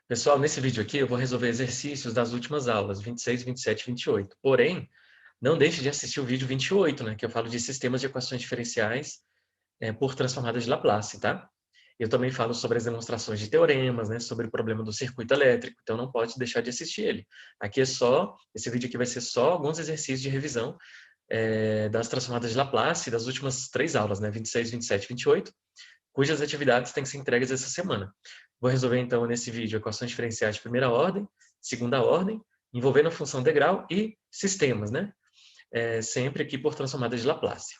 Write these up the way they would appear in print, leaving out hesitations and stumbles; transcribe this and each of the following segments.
Pessoal, nesse vídeo aqui eu vou resolver exercícios das últimas aulas, 26, 27 e 28. Porém, não deixe de assistir o vídeo 28, né, que eu falo de sistemas de equações diferenciais por transformadas de Laplace, tá? Eu também falo sobre as demonstrações de teoremas, né, sobre o problema do circuito elétrico, então não pode deixar de assistir ele. Esse vídeo aqui vai ser só alguns exercícios de revisão das transformadas de Laplace das últimas 3 aulas, né, 26, 27 e 28, cujas atividades têm que ser entregues essa semana. Vou resolver, então, nesse vídeo, equações diferenciais de primeira ordem, segunda ordem, envolvendo a função degrau e sistemas, né? Sempre aqui por transformadas de Laplace.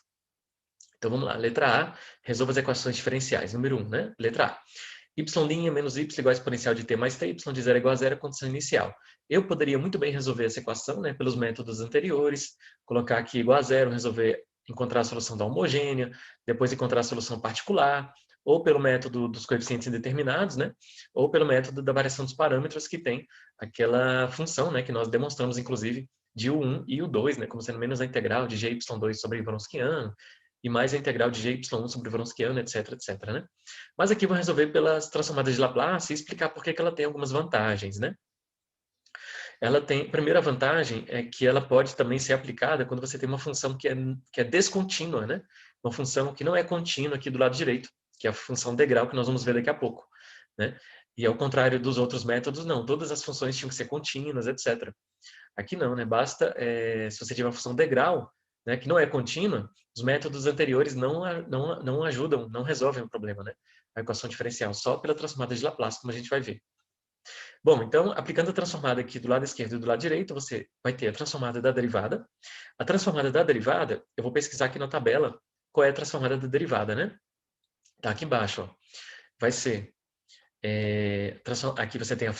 Então, vamos lá. Letra A, resolva as equações diferenciais. Número 1, né? Letra A. Y' menos y igual a exponencial de t mais t, y de 0 igual a 0, condição inicial. Eu poderia muito bem resolver essa equação, né, pelos métodos anteriores, colocar aqui igual a 0, resolver, encontrar a solução da homogênea, depois encontrar a solução particular, ou pelo método dos coeficientes indeterminados, né, ou pelo método da variação dos parâmetros que tem aquela função, né, que nós demonstramos, inclusive, de U1 e U2, né, como sendo menos a integral de gy2 sobre Wronskiano, e mais a integral de gy1 sobre Wronskiano, etc, etc, né? Mas aqui eu vou resolver pelas transformadas de Laplace e explicar por que ela tem algumas vantagens, né? Ela tem, a primeira vantagem é que ela pode também ser aplicada quando você tem uma função que é descontínua, né? Uma função que não é contínua aqui do lado direito, que é a função degrau que nós vamos ver daqui a pouco, né? E ao contrário dos outros métodos, não, todas as funções tinham que ser contínuas, etc. Aqui não, né? Basta, se você tiver uma função degrau, né, que não é contínua, os métodos anteriores não ajudam, não resolvem o problema, né? A equação diferencial, só pela transformada de Laplace, como a gente vai ver. Bom, então, aplicando a transformada aqui do lado esquerdo e do lado direito, você vai ter a transformada da derivada. A transformada da derivada, eu vou pesquisar aqui na tabela qual é a transformada da derivada, né? Tá aqui embaixo, ó. Vai ser aqui você tem a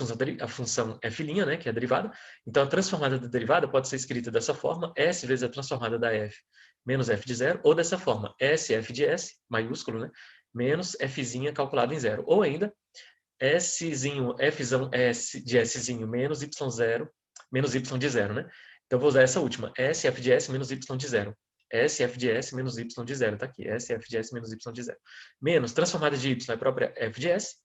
função f', né, que é a derivada. Então, a transformada da derivada pode ser escrita dessa forma, s vezes a transformada da f menos f de zero, ou dessa forma, s f de s, maiúsculo, né, menos fzinha calculado em zero. Ou ainda, szinho, fzão s de szinho menos y0, menos y de zero, né? Então, vou usar essa última, s f de s menos y de zero. S f de s menos y de zero, tá aqui, S f de s menos y de zero. Menos transformada de y é a própria f de s,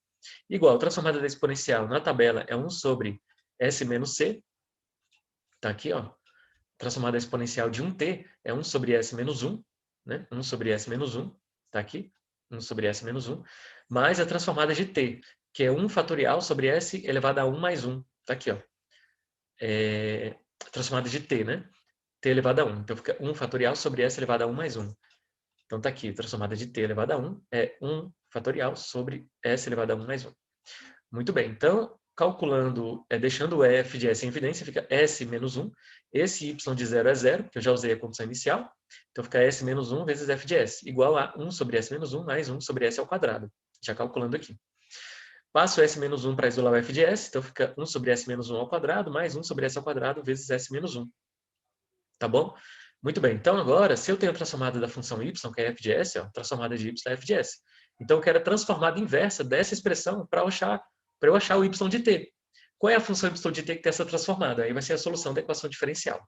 igual, transformada da exponencial na tabela é 1 sobre S menos C. Está aqui, ó. Transformada exponencial de 1t é 1 sobre S menos 1. Né? 1 sobre S menos 1. Está aqui. 1 sobre S menos 1. Mais a transformada de t, que é 1 fatorial sobre S elevado a 1 mais 1. Está aqui, ó. Transformada de t, né? T elevado a 1. Então, fica 1 fatorial sobre S elevado a 1 mais 1. Então, está aqui. Transformada de t elevado a 1 é 1 fatorial sobre S elevado a 1 mais 1. Muito bem, então, calculando, deixando o f de s em evidência, fica s menos 1. Esse y de 0 é 0, que eu já usei a condição inicial. Então, fica s menos 1 vezes f de s, igual a 1 sobre s menos 1 mais 1 sobre s ao quadrado. Já calculando aqui. Passo s menos 1 para isolar o f de s, então fica 1 sobre s menos 1 ao quadrado, mais 1 sobre s ao quadrado vezes s menos 1. Tá bom? Muito bem, então agora, se eu tenho a transformada da função y, que é f de s, ó, transformada de y é f de s. Então, eu quero a transformada inversa dessa expressão para eu achar o y de t. Qual é a função y de t que tem essa transformada? Aí vai ser a solução da equação diferencial.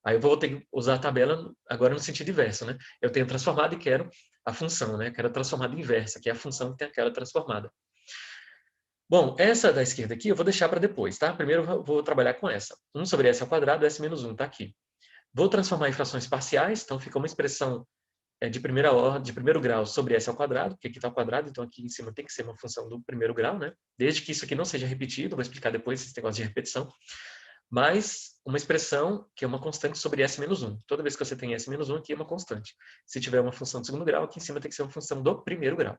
Aí eu vou ter que usar a tabela agora no sentido inverso, né? Eu tenho a transformada e quero a função, né? Quero a transformada inversa, que é a função que tem aquela transformada. Bom, essa da esquerda aqui eu vou deixar para depois, tá? Primeiro eu vou trabalhar com essa. 1 sobre s ao quadrado, s menos 1, tá aqui. Vou transformar em frações parciais, então fica uma expressão de primeira ordem, de primeiro grau sobre s ao quadrado, porque aqui está ao quadrado, então aqui em cima tem que ser uma função do primeiro grau, né? Desde que isso aqui não seja repetido, vou explicar depois esse negócio de repetição, mais uma expressão que é uma constante sobre s menos 1. Toda vez que você tem s menos 1, aqui é uma constante. Se tiver uma função do segundo grau, aqui em cima tem que ser uma função do primeiro grau.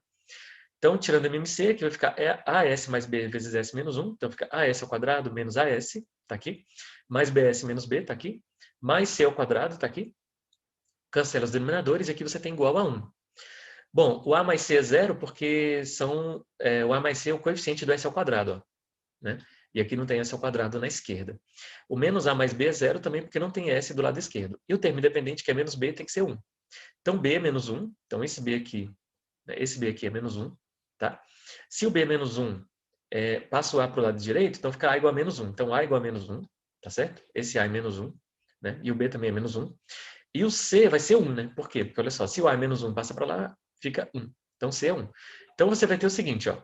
Então, tirando MMC, aqui vai ficar AS mais B vezes S menos 1. Então, fica AS ao quadrado menos AS, está aqui. Mais BS menos B, está aqui. Mais C ao quadrado, está aqui. Cancela os denominadores e aqui você tem igual a 1. Bom, o A mais C é zero porque o A mais C é o coeficiente do S ao quadrado. Ó, né? E aqui não tem S ao quadrado na esquerda. O menos A mais B é zero também porque não tem S do lado esquerdo. E o termo independente, que é menos B, tem que ser 1. Então, B é menos 1. Então, esse B aqui é menos 1. Tá? Se o B é menos 1 passa o A para o lado direito, então fica A igual a menos 1. Então, A igual a menos 1. Tá certo? Esse A é menos 1. Né? E o B também é menos 1. E o C vai ser 1, né? Por quê? Porque, olha só, se o A é menos 1 passa para lá, fica 1. Então, C é 1. Então, você vai ter o seguinte, ó.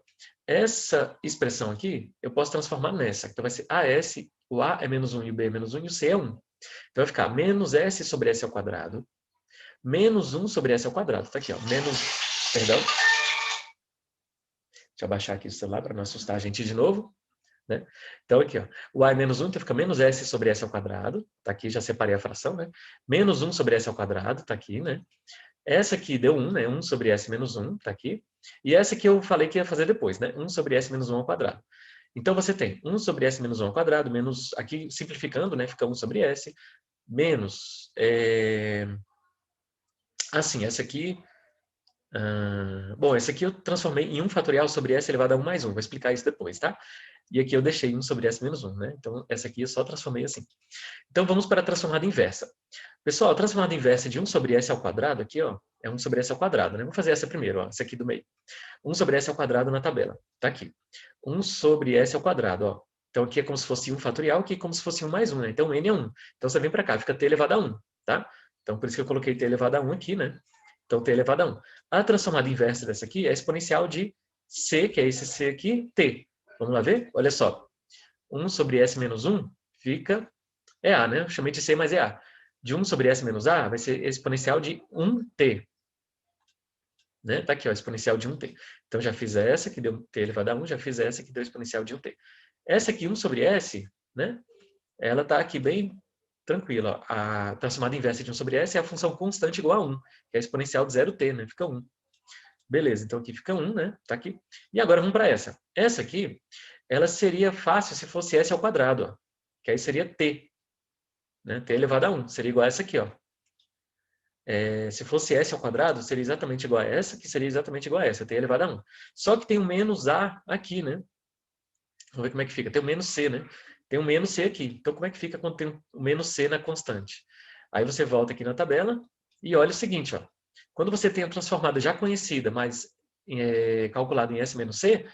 essa expressão aqui, eu posso transformar nessa. Então vai ser AS, o A é menos 1 e o B é menos 1 e o C é 1. Então vai ficar menos S sobre S ao quadrado, menos 1 sobre S ao quadrado. Tá aqui, ó, perdão. Deixa eu abaixar aqui o celular para não assustar a gente de novo. Né? Então aqui, ó, o A é menos 1, então fica menos S sobre S ao quadrado. Tá aqui, já separei a fração, né? Menos 1 sobre S ao quadrado, tá aqui, né? Essa aqui deu 1, né? 1 sobre S menos 1, tá aqui. E essa que eu falei que ia fazer depois, né? 1 sobre S menos 1 ao quadrado. Então, você tem 1 sobre S menos 1 ao quadrado, menos, aqui simplificando, né? Fica 1 sobre S, menos, assim, essa aqui, bom, essa aqui eu transformei em 1 fatorial sobre S elevado a 1 mais 1, vou explicar isso depois, tá? E aqui eu deixei 1 sobre S menos 1, né? Então, essa aqui eu só transformei assim. Então, vamos para a transformada inversa. Pessoal, a transformada inversa de 1 sobre S ao quadrado, aqui, ó, é 1 sobre S ao quadrado, né? Vou fazer essa primeiro, ó, essa aqui do meio. 1 sobre S ao quadrado na tabela, tá aqui. 1 sobre S ao quadrado, ó. Então, aqui é como se fosse 1 fatorial, aqui é como se fosse 1 mais 1, né? Então, N é 1. Então, você vem para cá, fica T elevado a 1, tá? Então, por isso que eu coloquei T elevado a 1 aqui, né? Então, T elevado a 1. A transformada inversa dessa aqui é exponencial de C, que é esse C aqui, T. Vamos lá ver? Olha só. 1 sobre S menos 1 fica... É A, né? Eu chamei de C, mas é A. De 1 sobre S menos A vai ser exponencial de 1T. Né? Tá aqui, ó, exponencial de 1T. Então, já fiz essa, que deu T elevado a 1, já fiz essa, que deu exponencial de 1T. Essa aqui, 1 sobre S, né? Ela tá aqui bem tranquila. Ó. A transformada inversa de 1 sobre S é a função constante igual a 1, que é a exponencial de 0T, né? Fica 1. Beleza, então aqui fica 1, né? Tá aqui. E agora vamos para essa. Essa aqui, ela seria fácil se fosse S ao quadrado, ó. Que aí seria T. Né? T elevado a 1. Seria igual a essa aqui, ó. Se fosse S ao quadrado, seria exatamente igual a essa, que seria exatamente igual a essa, T elevado a 1. Só que tem um menos A aqui, né? Vamos ver como é que fica. Tem um menos C, né? Tem um menos C aqui. Então, como é que fica quando tem um menos C na constante? Aí você volta aqui na tabela e olha o seguinte, ó. Quando você tem a transformada já conhecida, mas calculada em S menos C,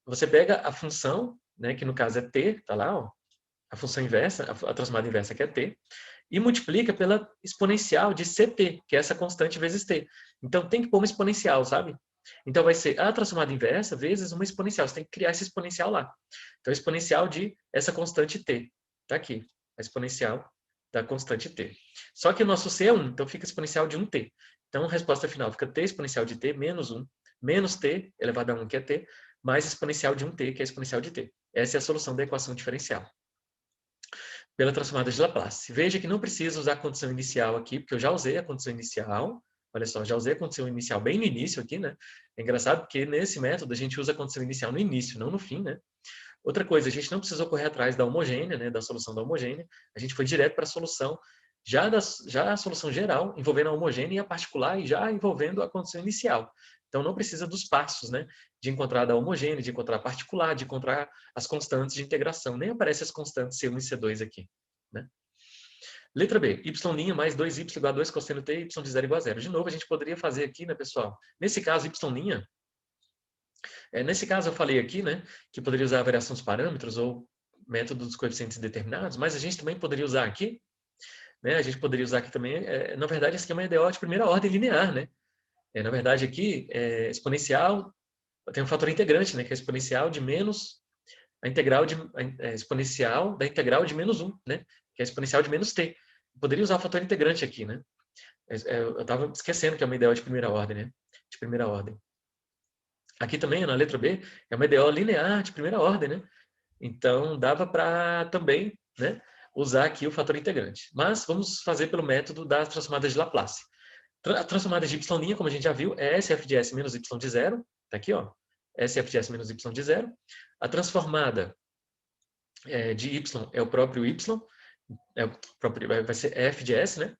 você pega a função, né, que no caso é T, tá lá, ó, a função inversa, a transformada inversa que é T, e multiplica pela exponencial de CT, que é essa constante vezes T. Então, tem que pôr uma exponencial, sabe? Então, vai ser a transformada inversa vezes uma exponencial. Você tem que criar esse exponencial lá. Então, a exponencial de essa constante T. Está aqui, a exponencial da constante T. Só que o nosso C é 1, então fica exponencial de 1T. Então, a resposta final fica T exponencial de T menos 1, menos T elevado a 1, que é T, mais exponencial de 1T, que é exponencial de T. Essa é a solução da equação diferencial pela transformada de Laplace. Veja que não precisa usar a condição inicial aqui, porque eu já usei a condição inicial. Olha só, já usei a condição inicial bem no início aqui, né? É engraçado porque nesse método a gente usa a condição inicial no início, não no fim, né? Outra coisa, a gente não precisou correr atrás da homogênea, né? Da solução da homogênea. A gente foi direto para a solução, já a solução geral, envolvendo a homogênea e a particular, e já envolvendo a condição inicial. Então, não precisa dos passos, né? De encontrar a homogênea, de encontrar a particular, de encontrar as constantes de integração. Nem aparecem as constantes C1 e C2 aqui, né? Letra B, y' mais 2y igual a 2 cosseno t, y de 0 igual a 0. De novo, a gente poderia fazer aqui, né, pessoal? Nesse caso, y', nesse caso eu falei aqui, né, que poderia usar a variação dos parâmetros ou método dos coeficientes determinados, mas a gente também poderia usar aqui, né, a gente poderia usar aqui também, na verdade, esse aqui é uma EDO de primeira ordem linear, né? Na verdade, aqui, exponencial, tem um fator integrante, né, que é exponencial de menos a integral de exponencial da integral de menos 1, né, que é exponencial de menos t. Eu poderia usar o fator integrante aqui, né? Eu estava esquecendo que é uma EDO de primeira ordem, né? De primeira ordem. Aqui também, na letra B, é uma EDO linear de primeira ordem, né? Então, dava para também, né, usar aqui o fator integrante. Mas vamos fazer pelo método das transformadas de Laplace. A transformada de y', como a gente já viu, é SF de S menos y de 0. Está aqui, ó. SF de S menos y de 0. A transformada de y é o próprio y, vai ser f de s, né?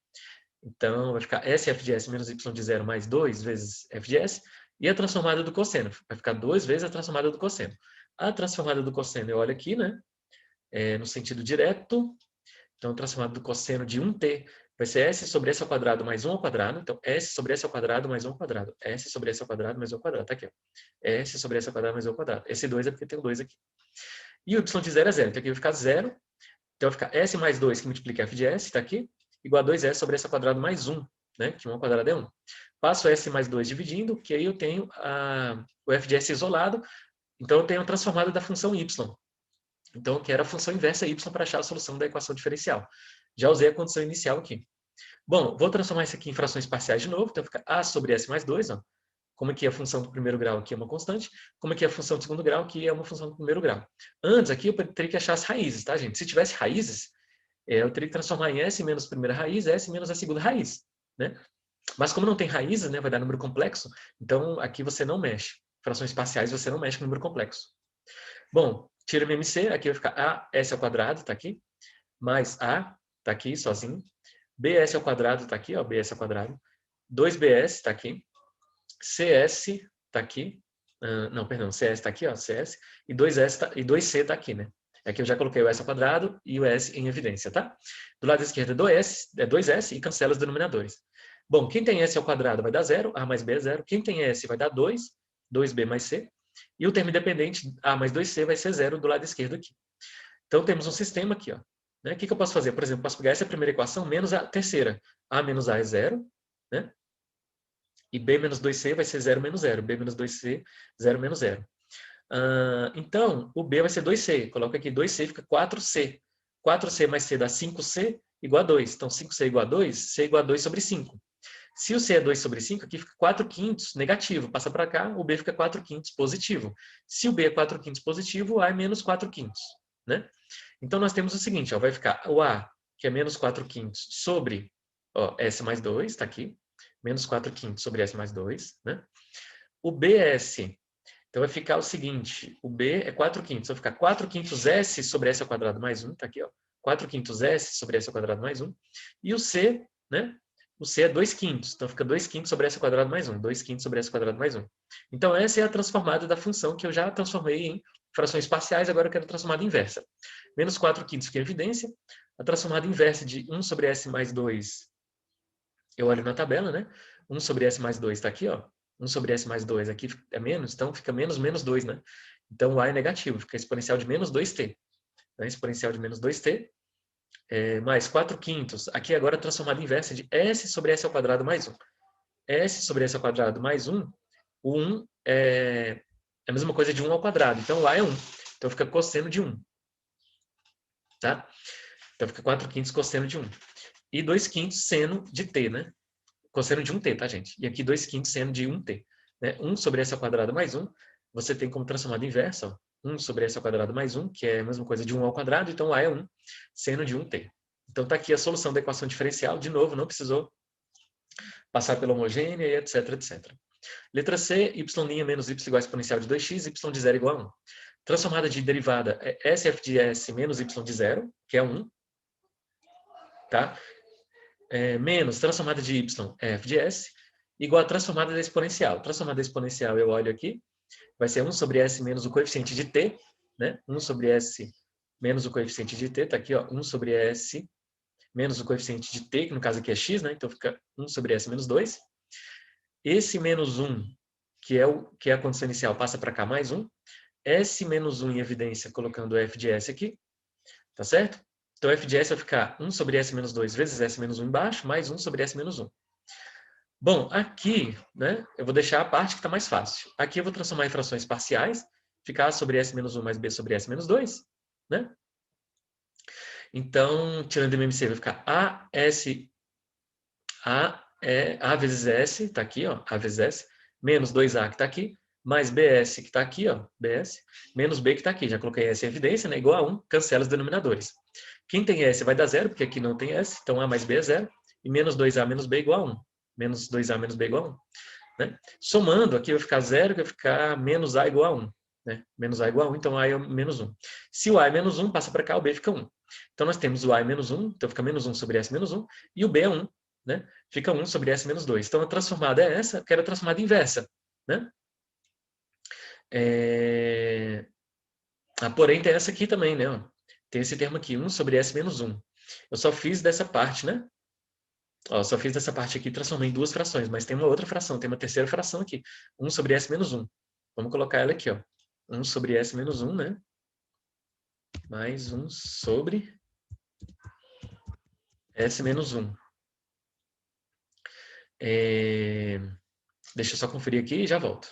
Então, vai ficar SF de S menos y de 0 mais 2 vezes f de s. E a transformada do cosseno. Vai ficar 2 vezes a transformada do cosseno. A transformada do cosseno, eu olho aqui, né? No sentido direto. Então, a transformada do cosseno de 1t vai ser s sobre s ao quadrado mais 1 ao quadrado. Então, s sobre s ao quadrado mais 1 ao quadrado. S sobre s ao quadrado mais 1 ao quadrado. Tá aqui, ó. S sobre s ao quadrado mais 1 ao quadrado. Esse 2 é porque tem o 2 aqui. E o y de 0 é 0. Então, aqui vai ficar 0. Então, vai ficar s mais 2, que multiplica f de s, está aqui, igual a 2s sobre s ao quadrado mais 1. né? Que 1 ao quadrado é 1. Passo S mais 2 dividindo, que aí eu tenho o f de S isolado, então eu tenho a transformada da função y. Então eu quero a função inversa y para achar a solução da equação diferencial. Já usei a condição inicial aqui. Bom, vou transformar isso aqui em frações parciais de novo, então fica A sobre S mais 2, ó. Como aqui a função do primeiro grau aqui é uma constante, como aqui a função do segundo grau aqui é uma função do primeiro grau. Antes aqui eu teria que achar as raízes, tá, gente? Se tivesse raízes, eu teria que transformar em S menos a primeira raiz, S menos a segunda raiz, né? Mas como não tem raízes, né, vai dar número complexo, então aqui você não mexe. Frações parciais você não mexe com número complexo. Bom, tira MMC, aqui vai ficar A, S ao quadrado, tá aqui, mais A, tá aqui sozinho, BS ao quadrado, tá aqui, ó, BS ao quadrado, 2BS, tá aqui, CS, tá aqui, não, perdão, CS tá aqui, ó, CS, e 2S tá, e 2C tá aqui, né? Aqui eu já coloquei o S ao quadrado e o S em evidência, tá? Do lado esquerdo é 2S e cancela os denominadores. Bom, quem tem S ao quadrado vai dar 0, A mais B é 0. Quem tem S vai dar 2, 2B mais C. E o termo independente, A mais 2C, vai ser 0 do lado esquerdo aqui. Então, temos um sistema aqui, ó. Né? O que eu posso fazer? Por exemplo, posso pegar essa primeira equação menos a terceira. A menos A é 0, né? E B menos 2C vai ser 0 menos 0. B menos 2C, 0 menos 0. Então, o B vai ser 2C. Coloca aqui 2C, fica 4C. 4C mais C dá 5C igual a 2. Então, 5C igual a 2, C igual a 2 sobre 5. Se o C é 2 sobre 5, aqui fica 4 quintos negativo. Passa para cá, o B fica 4 quintos positivo. Se o B é 4 quintos positivo, o A é menos 4 quintos. Né? Então, nós temos o seguinte, ó, vai ficar o A, que é menos 4 quintos, sobre ó, S mais 2, está aqui. Menos 4 quintos sobre S mais 2. Né? O BS, então vai ficar o seguinte, o B é 4 quintos, vai ficar 4 quintos S sobre S ao quadrado mais 1, está aqui, ó. 4 quintos S sobre S ao quadrado mais 1. E o C, né? O C é 2 quintos, então fica 2 quintos sobre S ao quadrado mais 1. 2 quintos sobre S ao quadrado mais 1. Então essa é a transformada da função que eu já transformei em frações parciais, agora eu quero a transformada inversa. Menos 4 quintos fica em evidência. A transformada inversa de 1 sobre S mais 2, eu olho na tabela, né? 1 sobre S mais 2 está aqui, ó. 1 sobre S mais 2 aqui é menos, então fica menos menos 2, né? Então o A é negativo, fica exponencial de menos 2t. Né? Exponencial de menos 2t, mais 4 quintos. Aqui agora a transformada inversa de S sobre S ao quadrado mais 1. S sobre S ao quadrado mais 1, o 1 é a mesma coisa de 1 ao quadrado, então o A é 1. Então fica cosseno de 1. Tá? Então fica 4 quintos cosseno de 1. E 2 quintos seno de t, né? Cosseno de 1t, tá, gente? E aqui 2 quintos seno de 1t. Né? 1 sobre S ao quadrado mais 1, você tem como transformada inversa, ó, 1 sobre S ao quadrado mais 1, que é a mesma coisa de 1 ao quadrado, então A é 1, seno de 1t. Então tá aqui a solução da equação diferencial, de novo, não precisou passar pela homogênea e etc, etc. Letra C, y' menos y igual a exponencial de 2x, y de 0 igual a 1. Transformada de derivada é SF de S menos y de 0, que é 1. Tá? Menos transformada de y é f de s, igual a transformada da exponencial. Transformada da exponencial, eu olho aqui, vai ser 1 sobre s menos o coeficiente de t, né? 1 sobre s menos o coeficiente de t, está aqui, ó, 1 sobre s menos o coeficiente de t, que no caso aqui é x, né? Então fica 1 sobre s menos 2. Esse menos 1, que é a condição inicial, passa para cá mais 1. S menos 1 em evidência, colocando f de s aqui, tá certo? Então, f de s vai ficar 1 sobre s menos 2 vezes s menos 1 embaixo, mais 1 sobre s menos 1. Bom, aqui, né, eu vou deixar a parte que está mais fácil. Aqui eu vou transformar em frações parciais, ficar a sobre s menos 1 mais b sobre s menos 2. Né? Então, tirando MMC, vai ficar A vezes S, está aqui, ó, A vezes S, menos 2A que está aqui, mais BS que está aqui, ó, BS, menos B que está aqui. Já coloquei S em evidência, né, igual a 1, cancela os denominadores. Quem tem S vai dar 0, porque aqui não tem S, então A mais B é 0, e menos 2A menos B igual a 1. Menos 2A menos B igual a 1. Né? Somando, aqui vai ficar 0, vai ficar menos A igual a 1. Né? Menos A igual a 1, então A é menos 1. Se o A é menos 1, passa para cá, o B fica 1. Então nós temos o A é menos 1, então fica menos 1 sobre S menos 1, e o B é 1, né? Fica 1 sobre S menos 2. Então a transformada é essa, eu quero a transformada inversa. Né? Porém tem essa aqui também, né? Tem esse termo aqui, 1 sobre S menos 1. Eu só fiz dessa parte, né? Ó, só fiz dessa parte aqui e transformei em duas frações, mas tem uma outra fração, tem uma terceira fração aqui. 1 sobre S menos 1. Vamos colocar ela aqui, ó. 1 sobre S menos 1, né? Mais 1 sobre S menos 1. Deixa eu só conferir aqui e já volto.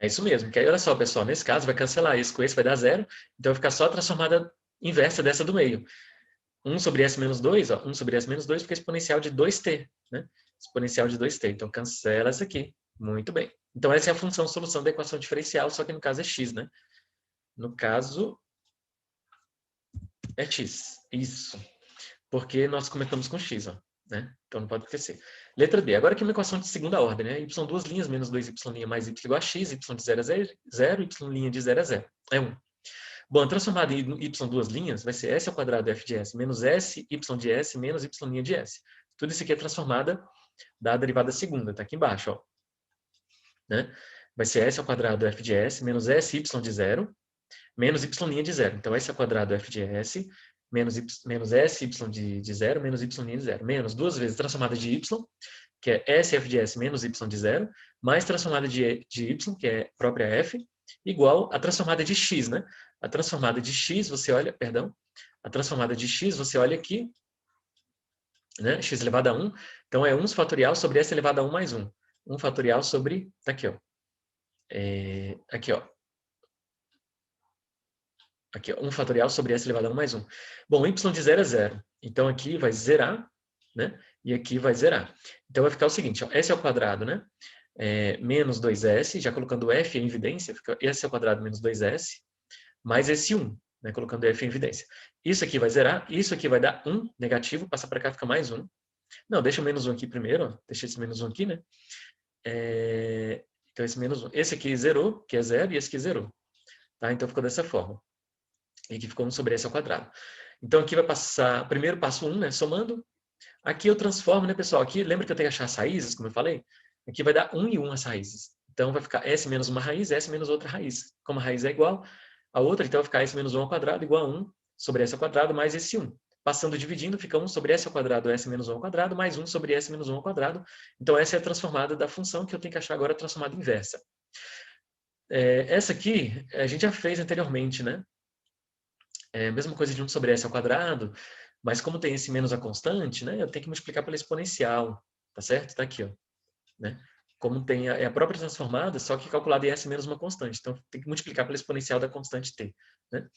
É isso mesmo, que aí olha só, pessoal, nesse caso vai cancelar isso com esse, vai dar 0, então vai ficar só a transformada inversa dessa do meio. 1 sobre S menos 2, ó, 1 sobre S menos 2 fica exponencial de 2t, né? Exponencial de 2t, então cancela essa aqui. Muito bem. Então essa é a função solução da equação diferencial, só que no caso é x, né? No caso é x, isso. Porque nós comentamos com x, ó, né? Então não pode esquecer. Letra D. Agora aqui uma equação de segunda ordem, né? Y duas linhas menos 2y' mais y igual a x, y de 0 é 0, y' de 0 é 0. É 1. Bom, a transformada em y duas linhas vai ser s ao quadrado f de s menos s, y de s menos y' de s. Tudo isso aqui é transformada da derivada segunda, tá aqui embaixo, ó. Né? Vai ser s ao quadrado f de s menos s, y de 0 menos y' de 0. Então, s ao quadrado f de s menos s, y de 0 menos y' de 0. Menos duas vezes transformada de y, que é s f de s menos y de 0, mais transformada de y, que é própria f, igual a transformada de x, né? A transformada de x, você olha, perdão, a transformada de x, você olha aqui, né? X elevado a 1, então é 1 fatorial sobre s elevado a 1 mais 1. 1 fatorial sobre, tá aqui, ó. Aqui, ó. Aqui, ó, 1 fatorial sobre s elevado a 1 mais 1. Bom, y de 0 é 0. Então aqui vai zerar, né? E aqui vai zerar. Então vai ficar o seguinte, ó, s ao quadrado, né? Menos 2s, já colocando f em evidência, fica s ao quadrado menos 2s, mais esse 1, né? Colocando f em evidência. Isso aqui vai zerar, isso aqui vai dar 1 negativo, passa para cá, fica mais 1. Não, deixa o menos 1 aqui primeiro, ó. Deixa esse menos 1 aqui, né? Então esse menos 1. Esse aqui zerou, que é 0, e esse aqui zerou. Tá? Então ficou dessa forma. E aqui ficou 1 sobre s ao quadrado. Então aqui vai passar, primeiro passo 1, né? Somando. Aqui eu transformo, né, pessoal? Aqui, lembra que eu tenho que achar as raízes, como eu falei? Aqui vai dar 1 e 1 as raízes. Então vai ficar s menos uma raiz, s menos outra raiz. Como a raiz é igual a outra, então vai ficar s menos 1 ao quadrado igual a 1 sobre s ao quadrado mais esse 1. Passando, dividindo, fica 1 sobre s ao quadrado, s menos 1 ao quadrado, mais 1 sobre s menos 1 ao quadrado. Então essa é a transformada da função que eu tenho que achar agora a transformada inversa. Essa aqui a gente já fez anteriormente, né? Mesma coisa de 1 sobre s ao quadrado, mas como tem esse menos a constante, né, eu tenho que multiplicar pela exponencial, tá certo? Está aqui, ó. Né? Como tem a própria transformada, só que calculada em s menos uma constante. Então, tem que multiplicar pela exponencial da constante t. Né?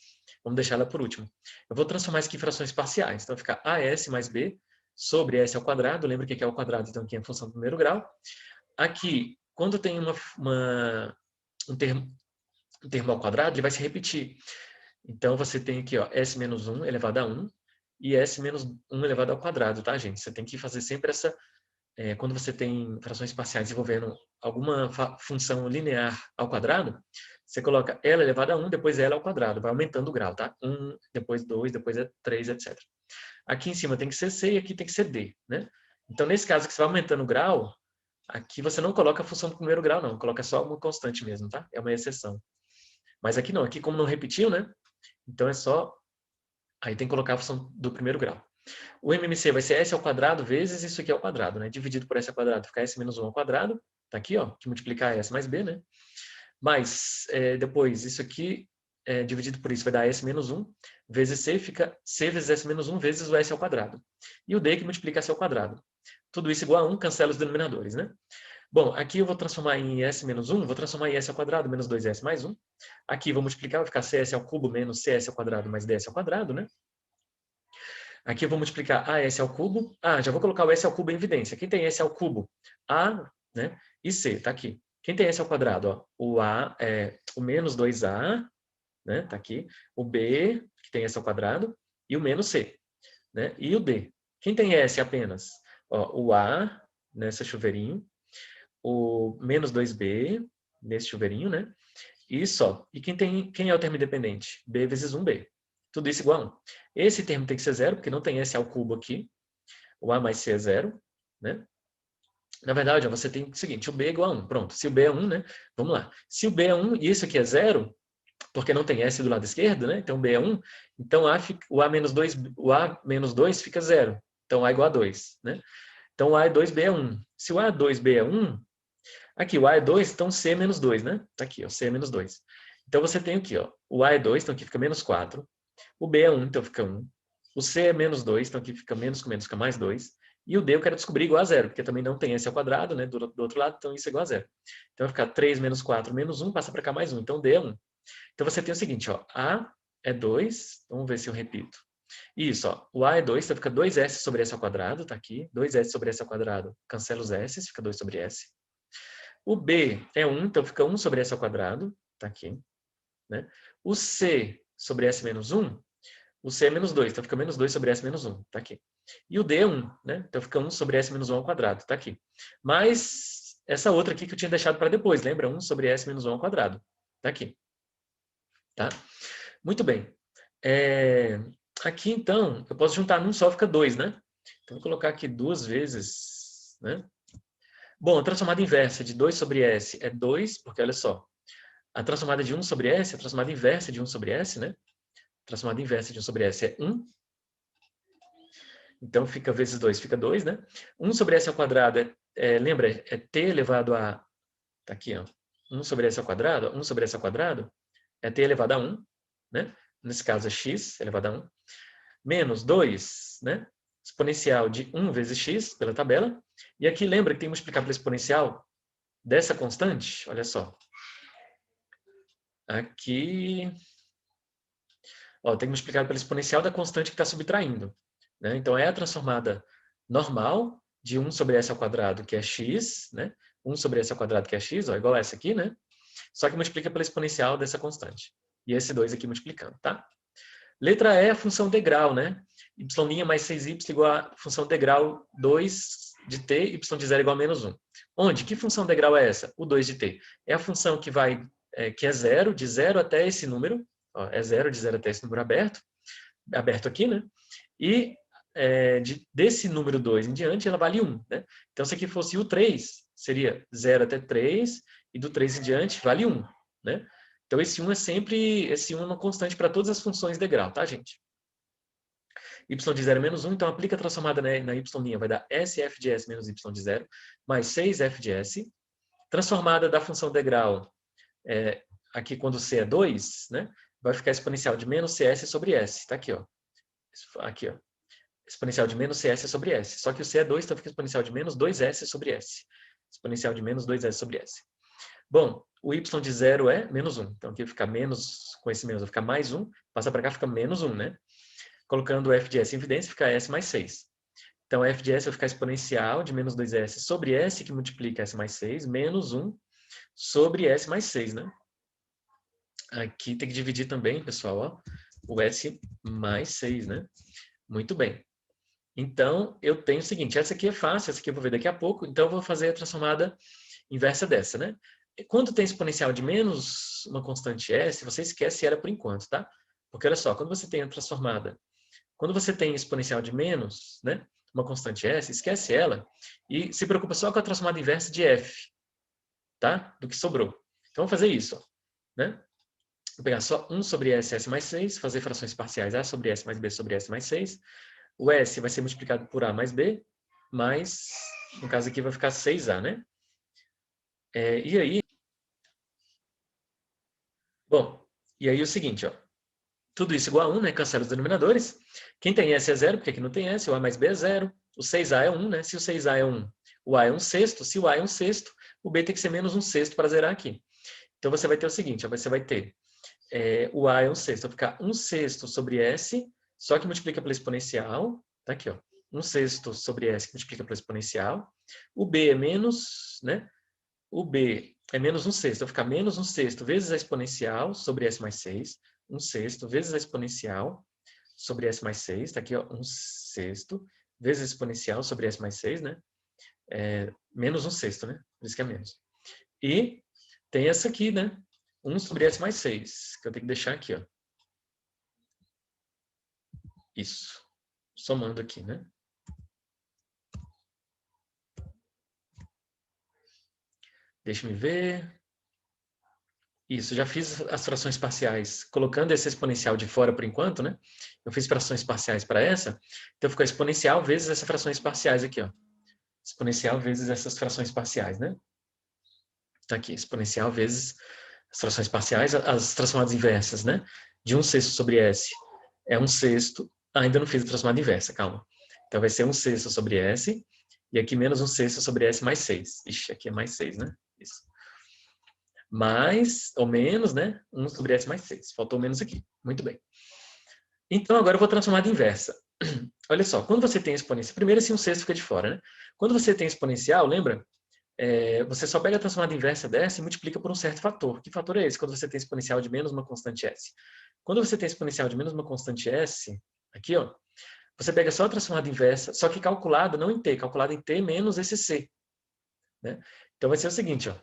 Vamos deixar ela por último. Eu vou transformar isso aqui em frações parciais. Então, vai ficar as mais b sobre s ao quadrado. Lembra o que é ao quadrado? Então, aqui é a função do primeiro grau. Aqui, quando tem um termo ao quadrado, ele vai se repetir. Então, você tem aqui, ó, s menos 1 elevado a 1 e s menos 1 elevado ao quadrado, tá, gente? Você tem que fazer sempre essa... quando você tem frações parciais envolvendo alguma função linear ao quadrado, você coloca ela elevado a 1, depois ela ao quadrado. Vai aumentando o grau, tá? 1, depois 2, depois 3, etc. Aqui em cima tem que ser c e aqui tem que ser d, né? Então, nesse caso que você vai aumentando o grau, aqui você não coloca a função do primeiro grau, não. Coloca só uma constante mesmo, tá? É uma exceção. Mas aqui não. Aqui, como não repetiu, né? Então, é só... Aí tem que colocar a função do primeiro grau. O MMC vai ser s ao quadrado vezes isso aqui ao quadrado, né? Dividido por s ao quadrado, fica s menos 1 ao quadrado. Tá aqui, ó, que multiplicar s mais b, né? Mas, depois, isso aqui, dividido por isso, vai dar s menos 1, vezes c, fica c vezes s menos 1 vezes o s ao quadrado. E o d que multiplica s ao quadrado. Tudo isso igual a 1, cancela os denominadores, né? Bom, aqui eu vou transformar em s menos 1, vou transformar em s ao quadrado menos 2s mais 1. Aqui vou multiplicar, vai ficar cs ao cubo menos cs ao quadrado mais ds ao quadrado, né? Aqui eu vou multiplicar as ao cubo. Já vou colocar o s ao cubo em evidência. Quem tem s ao cubo? A, né? E c, tá aqui. Quem tem s ao quadrado? Ó, o a é o menos 2a, né? Tá aqui. O b, que tem s ao quadrado, e o menos c, né? E o d. Quem tem s apenas? Ó, o a, nesse chuveirinho, o menos 2b, nesse chuveirinho, né? E só. E quem é o termo independente? B vezes 1b. Tudo isso igual a 1. Esse termo tem que ser zero, porque não tem s ao cubo aqui. O a mais c é zero, né? Na verdade, ó, você tem o seguinte, o b é igual a 1. Pronto, se o b é 1, né? Vamos lá. Se o b é 1 e isso aqui é zero, porque não tem s do lado esquerdo, né? Então, b é 1. Então, o a menos 2 fica zero. Então, a é igual a 2, né? Então, o a é 2, b é 1. Se o a é 2, b é 1, aqui o a é 2, então c é menos 2, né? Tá aqui, ó, c é menos 2. Então, você tem aqui, ó, o a é 2, então aqui fica menos 4. O b é 1, então fica 1. O c é menos 2, então aqui fica menos com menos, fica mais 2. E o D eu quero descobrir igual a zero, porque também não tem S ao quadrado, né, do outro lado, então isso é igual a zero. Então vai ficar 3 menos 4 menos 1, passa para cá mais 1, então D é 1. Então você tem o seguinte, ó, A é 2, vamos ver se eu repito. Isso, ó, o A é 2, então fica 2S sobre S ao quadrado, tá aqui. 2S sobre S ao quadrado, cancela os S, fica 2 sobre S. O B é 1, então fica 1 sobre S ao quadrado, tá aqui. Né? O C sobre S menos 1, o C é menos 2, então fica menos 2 sobre S menos 1, tá aqui. E o D é 1, né? Então fica 1 sobre S menos 1 ao quadrado, tá aqui. Mas essa outra aqui que eu tinha deixado para depois, lembra? 1 sobre S menos 1 ao quadrado, tá aqui. Tá? Muito bem. Aqui, então, eu posso juntar num só, fica 2, né? Então, vou colocar aqui 2 vezes, né? Bom, a transformada inversa de 2 sobre S é 2, porque olha só, a transformada de 1 sobre S, a transformada inversa de 1 sobre S, né? A transformada inversa de 1 sobre S é 1. Então, fica vezes 2, fica 2, né? 1 sobre S ao quadrado, lembra, é t elevado a... Tá aqui, ó. 1 sobre S ao quadrado, 1 sobre S ao quadrado é t elevado a 1, né? Nesse caso é x elevado a 1. Menos 2, né? Exponencial de 1 vezes x, pela tabela. E aqui lembra que tem que multiplicar pela exponencial dessa constante, olha só. Aqui, ó, tem que multiplicar pela exponencial da constante que está subtraindo. Né? Então, é a transformada normal de 1 sobre s ao quadrado, que é x, né? 1 sobre s ao quadrado, que é x, ó, igual a essa aqui, né? Só que multiplica pela exponencial dessa constante. E esse 2 aqui multiplicando, tá? Letra E é a função degrau, né? Y' mais 6y igual a função degrau 2 de t, y de 0 igual a menos 1. Onde? Que função degrau é essa? O 2 de t. É a função que vai, que é 0, de 0 até esse número. Ó, é 0, de 0 até esse número aberto aqui, né? E desse número 2 em diante, ela vale 1, né? Então, se aqui fosse o 3, seria 0 até 3, e do 3 em diante vale 1, né? Então, esse 1 esse 1 é uma constante para todas as funções degrau, tá, gente? Y de 0 menos 1, então aplica a transformada na y', vai dar SF de S menos Y de 0, mais 6F de S. Transformada da função degrau, aqui quando C é 2, né? Vai ficar exponencial de menos CS sobre S, tá aqui, ó. Aqui, ó. Exponencial de menos CS sobre S. Só que o C é 2, então fica exponencial de menos 2S sobre S. Exponencial de menos 2S sobre S. Bom, o y de 0 é menos 1. Então, aqui fica menos, com esse menos vai ficar mais 1. Passa para cá, fica menos 1, né? Colocando o f de s em evidência, fica s mais 6. Então, f de s vai ficar exponencial de menos 2s sobre s, que multiplica s mais 6, menos 1 sobre s mais 6, né? Aqui tem que dividir também, pessoal, ó, o s mais 6, né? Muito bem. Então, eu tenho o seguinte, essa aqui é fácil, essa aqui eu vou ver daqui a pouco, então eu vou fazer a transformada inversa dessa, né? Quando tem exponencial de menos uma constante s, você esquece ela por enquanto, tá? Porque olha só, quando você tem a transformada, quando você tem exponencial de menos, né, uma constante s, esquece ela e se preocupa só com a transformada inversa de f, tá? Do que sobrou. Então, vamos fazer isso, ó, né? Vou pegar só 1 sobre s mais 6, fazer frações parciais a sobre s mais b sobre s mais 6. O S vai ser multiplicado por A mais B, mais, no caso aqui vai ficar 6A, né? E aí... Bom, e aí o seguinte, ó. Tudo isso igual a 1, né? Cancela os denominadores. Quem tem S é 0, porque aqui não tem S. O A mais B é 0. O 6A é 1, né? Se o 6A é 1, o A é 1/6. Se o A é 1/6, o B tem que ser menos 1/6 para zerar aqui. Então, você vai ter o seguinte, ó, você vai ter o A é 1/6. Vai ficar 1/6 sobre S, só que multiplica pela exponencial. Tá aqui, ó. 1/6 sobre S que multiplica pela exponencial. O B é menos, né? O B é menos 1/6. Vai ficar menos 1/6 vezes a exponencial sobre S mais 6. 1/6 vezes a exponencial sobre S mais 6. Tá aqui, ó. 1/6 vezes a exponencial sobre S mais 6, né? Menos 1/6, né? Por isso que é menos. E tem essa aqui, né? 1 sobre S mais 6, que eu tenho que deixar aqui, ó. Isso. Somando aqui, né? Deixa eu ver. Isso, já fiz as frações parciais, colocando esse exponencial de fora por enquanto, né? Eu fiz frações parciais para essa, então ficou exponencial vezes essas frações parciais aqui, ó. Exponencial vezes essas frações parciais, né? Tá aqui, exponencial vezes as frações parciais, as transformadas inversas, né? De 1/6 sobre S é 1/6. Ainda não fiz a transformada inversa, calma. Então vai ser 1/6 sobre S, e aqui menos 1/6 sobre S mais 6. Ixi, aqui é mais 6, né? Isso. Mais, ou menos, né? 1 sobre S mais 6. Faltou menos aqui. Muito bem. Então, agora eu vou transformar de inversa. Olha só, quando você tem exponencial... Primeiro, assim, 1/6 fica de fora, né? Quando você tem exponencial, lembra? Você só pega a transformada inversa dessa e multiplica por um certo fator. Que fator é esse? Quando você tem exponencial de menos uma constante S. Quando você tem exponencial de menos uma constante S, aqui, ó, você pega só a transformada inversa, só que calculada não em t, calculada em t menos esse c. Né? Então vai ser o seguinte, ó.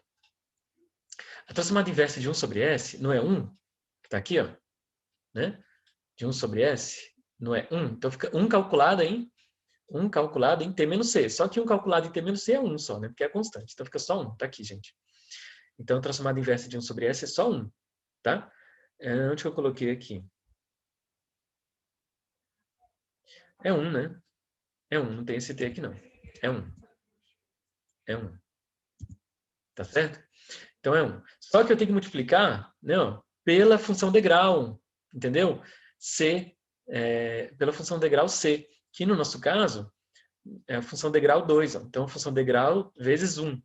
A transformada inversa de 1 sobre S não é 1, que está aqui, ó, né? De 1 sobre S não é 1. Então fica 1 calculado em t menos c. Só que 1 calculado em t menos c é 1 só, né? Porque é constante. Então fica só 1. Está aqui, gente. Então a transformada inversa de 1 sobre S é só 1. Tá? Onde que eu coloquei aqui? É 1, né? É 1. Não tem esse t aqui, não. É 1. É 1. Tá certo? Então é 1. Só que eu tenho que multiplicar, não, pela função degrau, entendeu? C, pela função degrau C, que no nosso caso é a função degrau 2. Ó. Então, a função degrau vezes 1.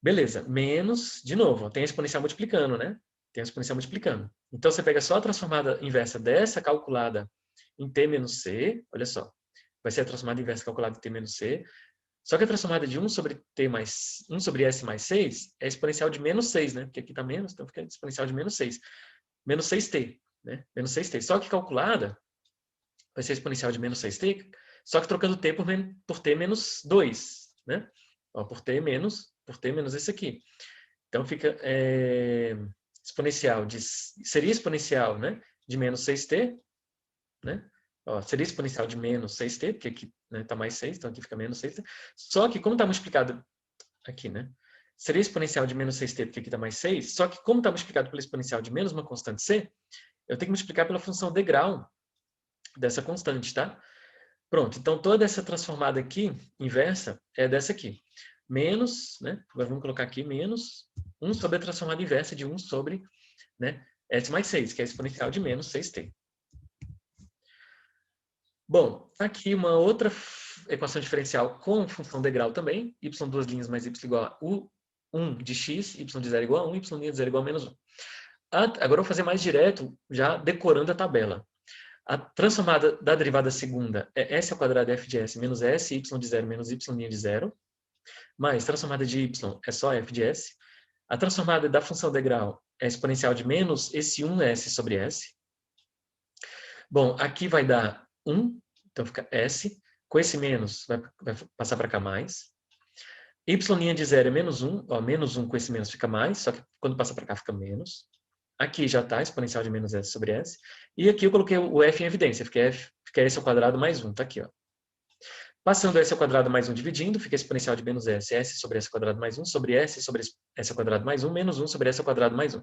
Beleza, menos, de novo, tem a exponencial multiplicando, né? Tem a exponencial multiplicando. Então, você pega só a transformada inversa dessa calculada em t menos c, olha só, vai ser a transformada inversa calculada em t menos c, só que a transformada de 1 sobre S mais 6 é exponencial de menos 6, né? Porque aqui está menos, então fica exponencial de menos 6. Menos 6t, né? Menos 6t. Só que calculada vai ser exponencial de menos 6t, só que trocando t por t menos 2, né? Ó, por t menos esse aqui. Então fica exponencial seria exponencial, né? De menos 6t, né? Ó, seria exponencial de menos 6t, porque aqui está, né, mais 6, então aqui fica menos 6t. Só que como está multiplicado aqui, né? Seria exponencial de menos 6t, porque aqui está mais 6, só que como está multiplicado pela exponencial de menos uma constante c, eu tenho que multiplicar pela função degrau dessa constante, tá? Pronto, então toda essa transformada aqui, inversa, é dessa aqui. Menos, né? Agora vamos colocar aqui, menos 1 sobre a transformada inversa de 1 sobre, né, S mais 6, que é a exponencial de menos 6t. Bom, aqui uma outra equação diferencial com função degrau também, y duas linhas mais y igual a u1 de x, y de 0 igual a 1, y de 0 igual a menos 1. Agora eu vou fazer mais direto, já decorando a tabela. A transformada da derivada segunda é s ao quadrado f de s menos s, y de 0 menos y' de 0, mais transformada de y é só f de s. A transformada da função degrau é exponencial de menos esse 1s sobre s. Bom, aqui vai dar 1, então fica S. Com esse menos, vai passar para cá mais. Y' de 0 é menos 1. Ó, menos 1 com esse menos fica mais, só que quando passa para cá fica menos. Aqui já está, exponencial de menos S sobre S. E aqui eu coloquei o F em evidência, fica S ao quadrado mais 1. Está aqui, ó. Passando S ao quadrado mais 1 dividindo, fica exponencial de menos S, S sobre S ao quadrado mais 1, sobre S sobre S ao quadrado mais 1, menos 1 sobre S ao quadrado mais 1.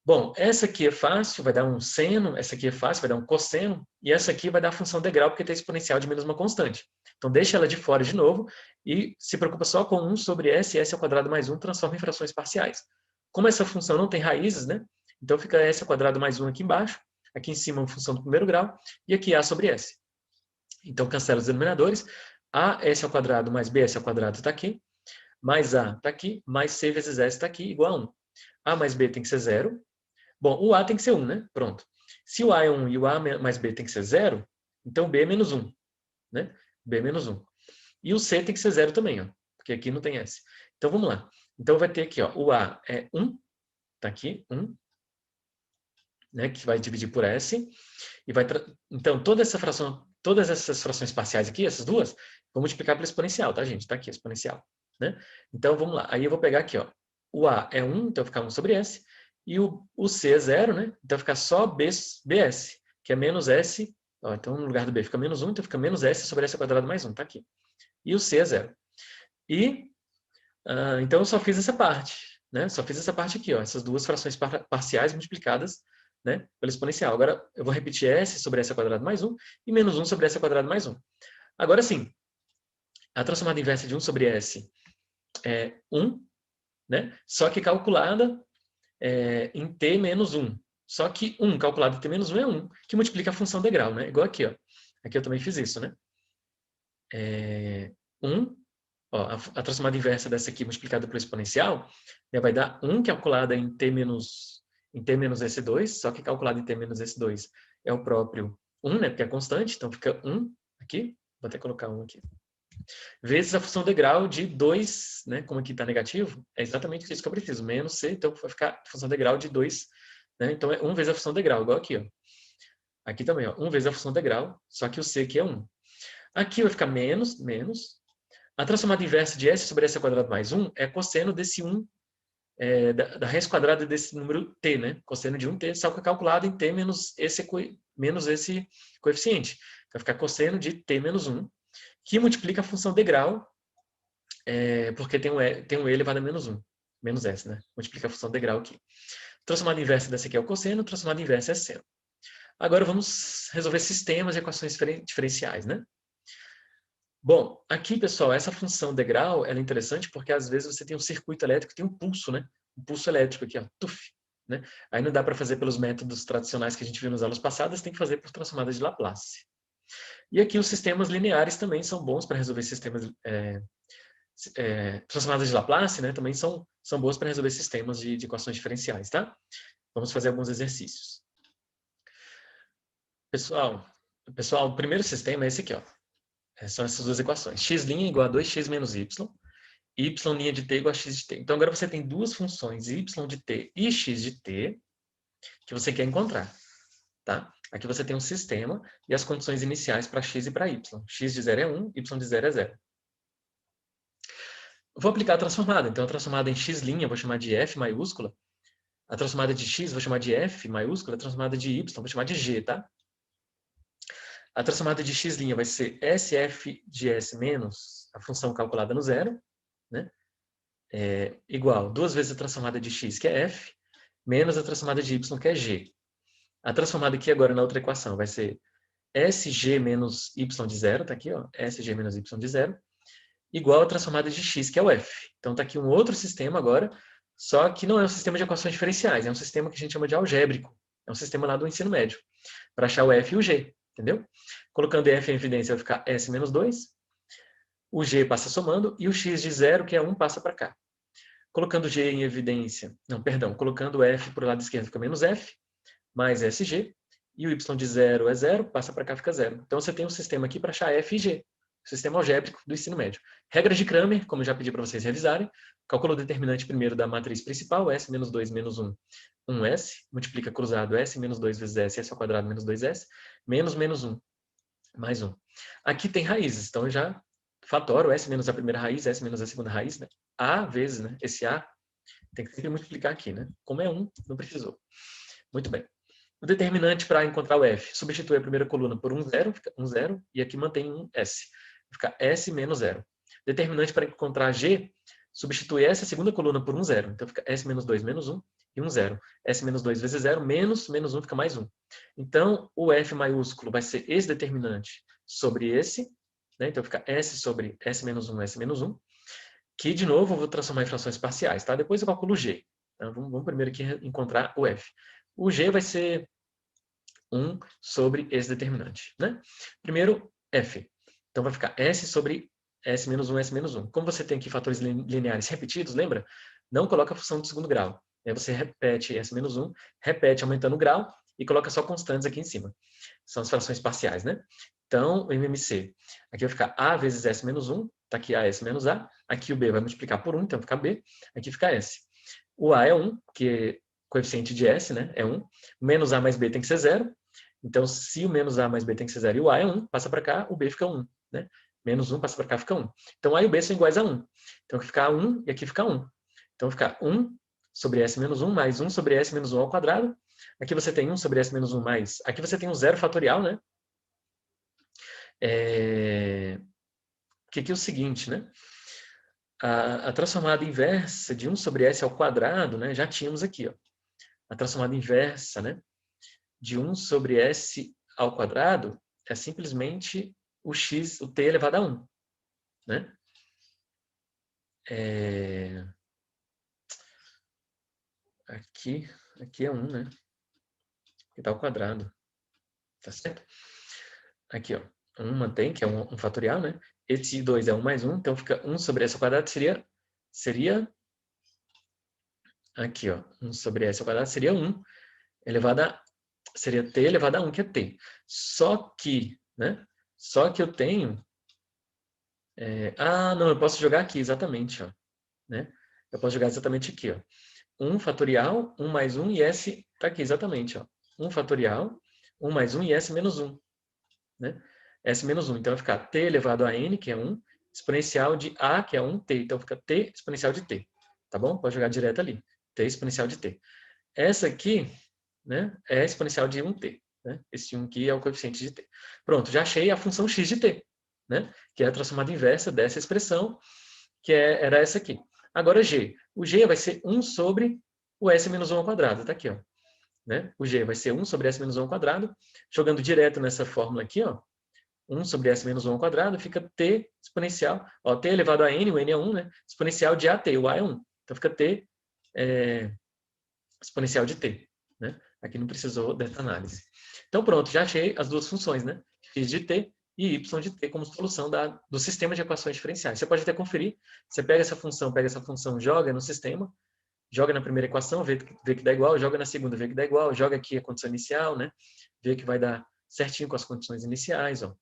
Bom, essa aqui é fácil, vai dar um seno, essa aqui é fácil, vai dar um cosseno, e essa aqui vai dar a função degrau, porque tem exponencial de menos uma constante. Então, deixa ela de fora de novo e se preocupa só com 1 sobre S, S ao quadrado mais 1, transforma em frações parciais. Como essa função não tem raízes, né? Então, fica S ao quadrado mais 1 aqui embaixo, aqui em cima uma função do primeiro grau, e aqui A sobre S. Então, cancela os denominadores, AS ao quadrado mais BS ao quadrado está aqui, mais A está aqui, mais C vezes S está aqui, igual a 1. A mais B tem que ser 0. Bom, o A tem que ser 1, né? Pronto. Se o A é 1 e o A mais B tem que ser 0, então B é menos 1. Né? B é menos 1. E o C tem que ser 0 também, ó, porque aqui não tem S. Então, vamos lá. Então, vai ter aqui, ó, o A é 1, está aqui, 1, né, que vai dividir por S. E vai então, todas essas frações parciais aqui, essas duas, vou multiplicar pela exponencial, tá, gente? Está aqui a exponencial. Né? Então, vamos lá. Aí eu vou pegar aqui, ó, o A é 1, então vai ficar 1 sobre S. E o C é 0, né? Então fica só BS, que é menos S. Ó, então, no lugar do B fica menos 1, então fica menos S sobre S ao quadrado mais 1, tá aqui. E o C é 0. E, então, eu só fiz essa parte, né? Só fiz essa parte aqui, ó, essas duas frações parciais multiplicadas, né, pela exponencial. Agora, eu vou repetir S sobre S ao quadrado mais 1 e menos 1 sobre S ao quadrado mais 1. Agora sim, a transformada inversa de 1 sobre S é 1, né? Só que calculada em t menos 1. Só que 1 calculado em t menos 1 é 1, que multiplica a função degrau, né? Igual aqui, ó. Aqui eu também fiz isso, né? 1, ó, a transformada inversa dessa aqui multiplicada pelo exponencial, né, vai dar 1 calculada em t menos S2, só que calculado em t menos S2 é o próprio 1, né, porque é constante, então fica 1 aqui, vou até colocar 1 aqui, vezes a função degrau de 2, né, como aqui está negativo, é exatamente isso que eu preciso, menos c, então vai ficar a função degrau de 2, né, então é 1 vezes a função degrau, igual aqui, ó. Aqui também, ó, 1 vezes a função degrau, só que o c aqui é 1. Aqui vai ficar menos, a transformada inversa de s sobre s ao quadrado mais 1 é cosseno desse 1, da raiz quadrada desse número t, né? Cosseno de 1t, só que é calculado em t menos esse coeficiente. Vai ficar cosseno de t menos 1, que multiplica a função degrau, porque tem um e elevado a menos 1, menos s, né? Multiplica a função degrau aqui. Transformada inversa dessa aqui é o cosseno, transformada inversa é seno. Agora vamos resolver sistemas e equações diferenciais, né? Bom, aqui, pessoal, essa função degrau ela é interessante porque às vezes você tem um circuito elétrico, tem um pulso, né? Um pulso elétrico aqui, ó, tuf, né? Aí não dá para fazer pelos métodos tradicionais que a gente viu nas aulas passadas, tem que fazer por transformada de Laplace. E aqui os sistemas lineares também são bons para resolver sistemas transformadas de Laplace, né? Também são boas para resolver sistemas de equações diferenciais, tá? Vamos fazer alguns exercícios. Pessoal, o primeiro sistema é esse aqui, ó. São essas duas equações. X' igual a 2x menos y. Y' de t igual a x de t. Então, agora você tem duas funções, y de t e x de t, que você quer encontrar. Tá? Aqui você tem um sistema e as condições iniciais para x e para y. X de 0 é 1, y de 0 é 0. Eu vou aplicar a transformada. Então, a transformada em x' eu vou chamar de f maiúscula. A transformada de x eu vou chamar de f maiúscula. A transformada de y eu vou chamar de g, tá? A transformada de x' vai ser sf de s menos a função calculada no zero, né? Igual 2 vezes a transformada de x, que é f, menos a transformada de y, que é g. A transformada aqui agora na outra equação vai ser sg menos y de zero, tá aqui, ó, sg menos y de zero, igual a transformada de x, que é o f. Então tá aqui um outro sistema agora, só que não é um sistema de equações diferenciais, é um sistema que a gente chama de algébrico. É um sistema lá do ensino médio, para achar o f e o g, entendeu? Colocando f em evidência vai ficar s menos 2, o g passa somando, e o x de 0, que é 1, passa para cá. Colocando g em evidência, não, perdão, colocando f para o lado esquerdo fica menos f, mais sg, e o y de 0 é 0, passa para cá fica 0. Então você tem um sistema aqui para achar f e g, sistema algébrico do ensino médio. Regras de Cramer, como eu já pedi para vocês revisarem, calcula o determinante primeiro da matriz principal, s menos 2 menos 1, 1s, multiplica cruzado s menos 2 vezes s ao quadrado menos 2s, menos menos 1, mais 1. Aqui tem raízes, então eu já fatoro s menos a primeira raiz, s menos a segunda raiz, né? A vezes, né? Esse a tem que sempre multiplicar aqui, né? Como é 1, não precisou. Muito bem. O determinante para encontrar o f, substitui a primeira coluna por 1, 0, fica 1, 0, e aqui mantém um s. Fica s menos 0. Determinante para encontrar g, substitui essa segunda coluna por 1, 0. Então fica s menos 2 menos 1 e 1, 0. S menos 2 vezes 0, menos 1 fica mais 1. Então, o f maiúsculo vai ser esse determinante sobre esse, né? Então fica s sobre s menos 1, s menos 1, que, de novo, eu vou transformar em frações parciais, tá? Depois eu calculo o g. Então, vamos primeiro aqui encontrar o f. O g vai ser 1 sobre esse determinante, né? Primeiro, f. Então, vai ficar s sobre s menos 1, s menos 1. Como você tem aqui fatores lineares repetidos, lembra? Não coloca a função de segundo grau. Aí você repete s menos 1, repete aumentando o grau e coloca só constantes aqui em cima. São as frações parciais, né? Então, o MMC, aqui vai ficar a vezes s menos 1, tá aqui a s menos a, aqui o b vai multiplicar por 1, então fica b, aqui fica s. O a é 1, que é coeficiente de s, né? É 1. Menos a mais b tem que ser 0. Então, se o menos a mais b tem que ser 0 e o a é 1, passa para cá, o b fica 1, né? Menos 1 passa para cá, fica 1. Então, a e o b são iguais a 1. Então, aqui fica 1 e aqui fica 1. Então, fica 1 sobre s menos 1 mais 1 sobre s menos 1 ao quadrado. Aqui você tem 1 sobre s menos 1 mais... Aqui você tem um zero fatorial, né? Que aqui é o seguinte, né? A transformada inversa de 1 sobre s ao quadrado, né? Já tínhamos aqui, ó. A transformada inversa, né? De 1 sobre s ao quadrado é simplesmente o x, o t elevado a 1, né? Aqui é 1, né? Aqui está ao quadrado. Tá certo? Aqui, ó. 1 mantém, que é um fatorial, né? Esse 2 é 1 mais 1, então fica 1 sobre s ao quadrado seria aqui, ó, 1 sobre s ao quadrado seria 1 elevado a, seria t elevado a 1, que é t. Só que, né? Só que eu tenho... não, eu posso jogar aqui, exatamente, ó, né? Eu posso jogar exatamente aqui, ó. 1 fatorial, 1 mais 1 e s tá aqui, exatamente, ó. 1 fatorial, 1 mais 1 e s menos 1, né? S menos 1, então vai ficar t elevado a n, que é 1, exponencial de a, que é 1t, então fica t exponencial de t, tá bom? Pode jogar direto ali, t exponencial de t. Essa aqui, né, é exponencial de 1t, né? Esse 1 aqui é o coeficiente de t. Pronto, já achei a função x de t, né? Que é a transformada inversa dessa expressão, que era essa aqui. Agora g. O g vai ser 1 sobre o s menos 1 ao quadrado, tá aqui, ó. Né? O g vai ser 1 sobre s menos 1 ao quadrado, jogando direto nessa fórmula aqui, ó. 1 sobre s menos 1 ao quadrado, fica t exponencial, ó, t elevado a n, o n é 1, né? Exponencial de at, o a é 1. Então fica t exponencial de t, né? Aqui não precisou dessa análise. Então pronto, já achei as duas funções, né? X de t e y de t como solução do sistema de equações diferenciais. Você pode até conferir, você pega essa função, joga no sistema, joga na primeira equação, vê que dá igual, joga na segunda, vê que dá igual, joga aqui a condição inicial, né? Vê que vai dar certinho com as condições iniciais, ó.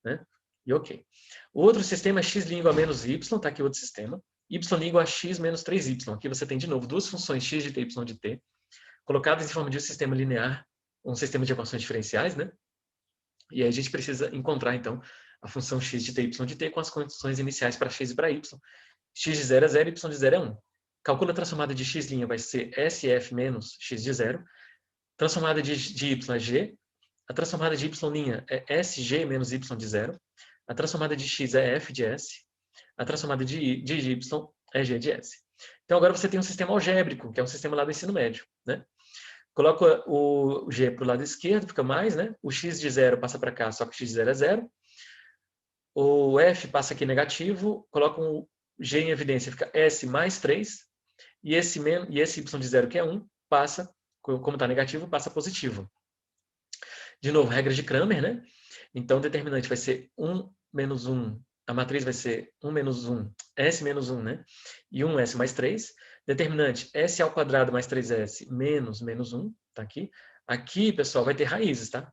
Né? E ok. O outro sistema é x' igual a menos y, tá aqui outro sistema. Y igual a x menos 3y. Aqui você tem de novo duas funções x de t e y de t, colocadas em forma de um sistema linear, um sistema de equações diferenciais, né? E aí a gente precisa encontrar, então, a função x de t e y de t com as condições iniciais para x e para y. X de 0 é 0, y de 0 é 1. Calcula a transformada de x' vai ser SF menos x de 0. Transformada de y é g. A transformada de y' é SG menos y de 0. A transformada de x é f de s. A transformada de y é g de s. Então agora você tem um sistema algébrico, que é um sistema lá do ensino médio, né? Coloca o g para o lado esquerdo, fica mais, né? O x de 0 passa para cá, só que x de 0 é 0. O f passa aqui negativo, coloca um g em evidência, fica s mais 3. E esse y de 0, que é 1, passa, como está negativo, passa positivo. De novo, regra de Cramer, né? Então, o determinante vai ser 1 menos 1. A matriz vai ser 1 menos 1, S menos 1, né? E 1S mais 3. Determinante S ao quadrado mais 3S menos menos 1, tá aqui. Aqui, pessoal, vai ter raízes, tá?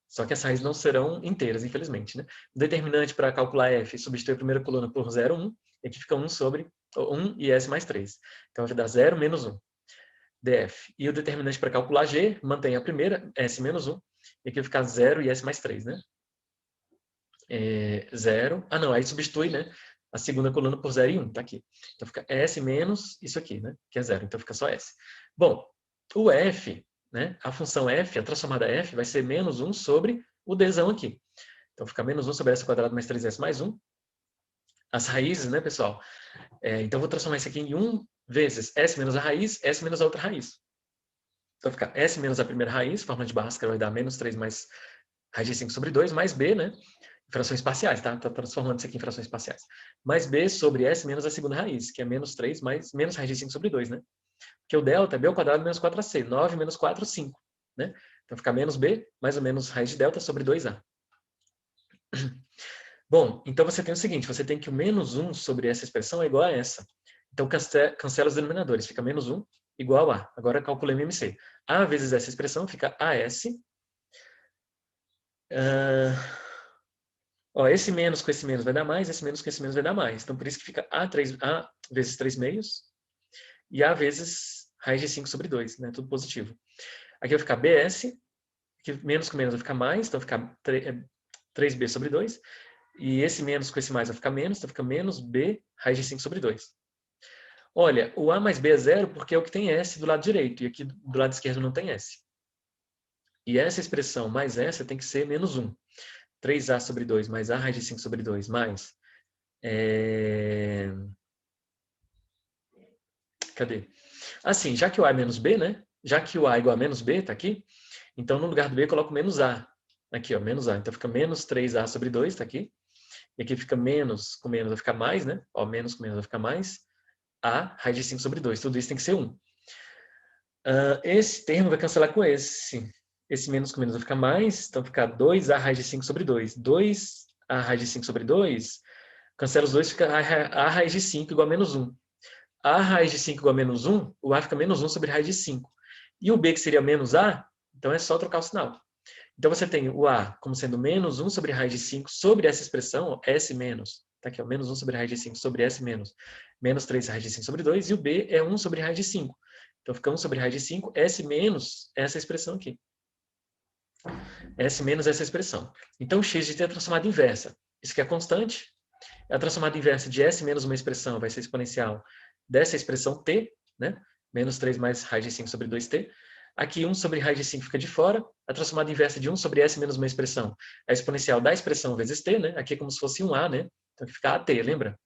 Só que as raízes não serão inteiras, infelizmente, né? O determinante para calcular F, substitui a primeira coluna por 0, 1. E aqui fica 1 sobre 1 e S mais 3. Então, vai dar 0 menos 1. DF. E o determinante para calcular G, mantém a primeira, S menos 1. E aqui vai ficar 0 e S mais 3, né? 0. Não, aí substitui, né? A segunda coluna por 0 e 1, tá aqui. Então fica S menos isso aqui, né? Que é 0, então fica só S. Bom, o F, né? A função F, a transformada F, vai ser menos 1 sobre o Dzão aqui. Então fica menos 1 sobre S ao quadrado mais 3S mais 1. As raízes, né, pessoal? Então eu vou transformar isso aqui em 1 vezes S menos a raiz, S menos a outra raiz. Então fica S menos a primeira raiz, fórmula de Bhaskara vai dar menos 3 mais raiz de 5 sobre 2, mais B, né? Frações parciais, tá? Tá transformando isso aqui em frações parciais. Mais B sobre S menos a segunda raiz, que é menos 3 mais menos raiz de 5 sobre 2, né? Porque o delta é B ao quadrado menos 4AC. 9 menos 4, 5. Né? Então fica menos B, mais ou menos raiz de delta sobre 2A. Bom, então você tem o seguinte, você tem que o menos 1 sobre essa expressão é igual a essa. Então cancela os denominadores, fica menos 1 igual a. Agora calcula MMC. A vezes essa expressão fica AS. Esse menos com esse menos vai dar mais, esse menos com esse menos vai dar mais. Então, por isso que fica A vezes 3 meios e A vezes raiz de 5 sobre 2, né? Tudo positivo. Aqui vai ficar BS, aqui menos com menos vai ficar mais, então vai ficar 3B sobre 2. E esse menos com esse mais vai ficar menos, então fica menos B raiz de 5 sobre 2. Olha, o A mais B é 0 porque é o que tem S do lado direito, e aqui do lado esquerdo não tem S. E essa expressão mais essa tem que ser menos 1. 3A sobre 2 mais A raiz de 5 sobre 2 mais... Cadê? Assim, já que o A é menos B, né? Já que o A é igual a menos B, tá aqui. Então, no lugar do B, eu coloco menos A. Aqui, ó, menos A. Então, fica menos 3A sobre 2, tá aqui. E aqui fica menos com menos vai ficar mais, né? Ó, menos com menos vai ficar mais. A raiz de 5 sobre 2. Tudo isso tem que ser 1. Esse termo vai cancelar com esse. esse menos com menos vai ficar mais, então fica 2a raiz de 5 sobre 2. 2a raiz de 5 sobre 2, cancela os dois, fica a raiz de 5 igual a menos 1. A raiz de 5 igual a menos 1, o a fica menos 1 sobre raiz de 5. E o b, que seria menos a, então é só trocar o sinal. Então você tem o a como sendo menos 1 sobre raiz de 5 sobre essa expressão, ó, s menos, tá aqui, ó, menos 1 sobre raiz de 5 sobre s menos, menos 3 raiz de 5 sobre 2, e o b é 1 sobre raiz de 5. Então fica 1 sobre raiz de 5, s menos essa expressão aqui. S menos essa expressão. Então x de t é a transformada inversa. Isso aqui é constante. A transformada inversa de s menos uma expressão vai ser exponencial dessa expressão t, né? Menos 3 mais raiz de 5 sobre 2t. Aqui 1 sobre raiz de 5 fica de fora. A transformada inversa de 1 sobre s menos uma expressão é exponencial da expressão vezes t, né? Aqui é como se fosse um a, né? Então aqui fica at, lembra?